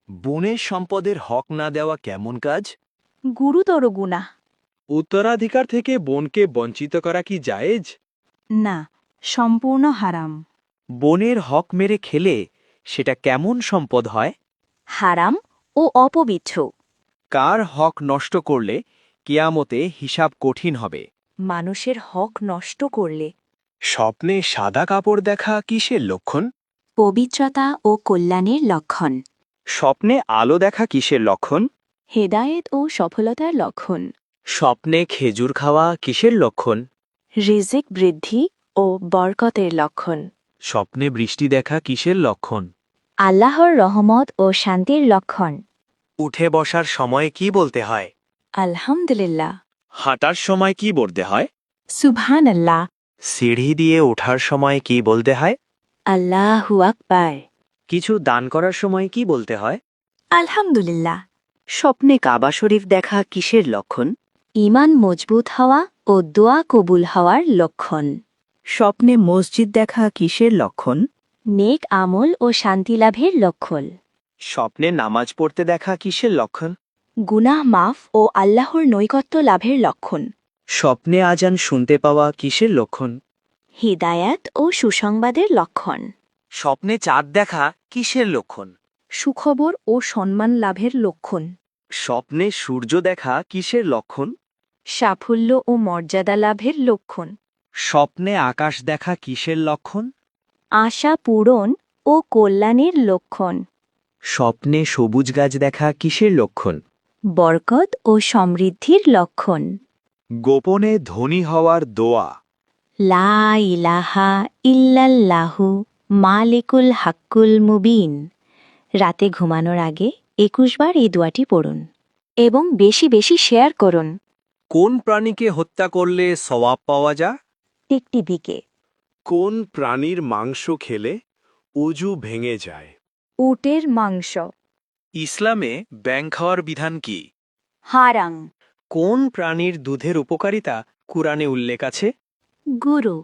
বনের সম্পদের হক না দেওয়া কেমন কাজ? গুরুতর গুনাহ। উত্তরাধিকার থেকে বোনকে বঞ্চিত করা কি জায়েজ? না, সম্পূর্ণ হারাম। বনের হক মেরে খেলে সেটা কেমন সম্পদ হয়? হারাম ও অপবিত্র। কার হক নষ্ট করলে কিয়ামতে হিসাব কঠিন হবে? মানুষের হক নষ্ট করলে। স্বপ্নে সাদা কাপড় দেখা কিসের লক্ষণ? পবিত্রতা ও কল্যাণের লক্ষণ। স্বপ্নে আলো দেখা কিসের লক্ষণ? হেদায়েত ও সফলতার লক্ষণ। স্বপ্নে খেজুর খাওয়া কিসের লক্ষণ? রিজিক বৃদ্ধি ও বরকতের লক্ষণ। স্বপ্নে বৃষ্টি দেখা কিসের লক্ষণ? আল্লাহর রহমত ও শান্তির লক্ষণ। উঠে বসার সময় কি বলতে হয়? আলহামদুলিল্লাহ। হাঁটার সময় কি বলতে হয়? সুবহানাল্লাহ। সিঁড়ি দিয়ে ওঠার সময় কি বলতে হয়? আল্লাহু আকবার। কিছু দান করার সময় কি বলতে হয়? আলহামদুলিল্লাহ। স্বপ্নে কাবা শরীফ দেখা কিসের লক্ষণ? ঈমান মজবুত হওয়া ও দোয়া কবুল হওয়ার লক্ষণ। স্বপ্নে মসজিদ দেখা কিসের লক্ষণ? নেক আমল ও শান্তি লাভের লক্ষণ। স্বপ্নে নামাজ পড়তে দেখা কিসের লক্ষণ? গুনাহ মাফ ও আল্লাহর নৈকট্য লাভের লক্ষণ। স্বপ্নে আজান শুনতে পাওয়া কিসের লক্ষণ? হিদায়াত ও সুসংবাদের লক্ষণ। স্বপ্নে চাঁদ দেখা কিসের লক্ষণ? সুখবর ও সম্মান লাভের লক্ষণ। স্বপ্নে সূর্য দেখা কিসের লক্ষণ? সাফল্য ও মর্যাদা লাভের লক্ষণ। স্বপ্নে আকাশ দেখা কিসের লক্ষণ? আশা পূরণ ও কল্যাণের লক্ষণ। স্বপ্নে সবুজ গাছ দেখা কিসের লক্ষণ? বরকত ও সমৃদ্ধির লক্ষণ। গোপনে ধনী হওয়ার দোয়া। লা ইলাহা ইল্লাল্লাহু মালিকুল হাক্কুল মুবিন। রাতে ঘুমানোর আগে ২১ বার এই দোয়াটি পড়ুন এবং বেশি বেশি শেয়ার করুন। কোন প্রাণীকে হত্যা করলে সওয়াব পাওয়া যায়? টিকটিভিকে। কোন প্রাণীর মাংস খেলে অজু ভেঙে যায়? উটের মাংস। ইসলামে ব্যাঙ খাওয়ার বিধান কি? হারাং। কোন প্রাণীর দুধের উপকারিতা কুরআনে উল্লেখ আছে? গুরু।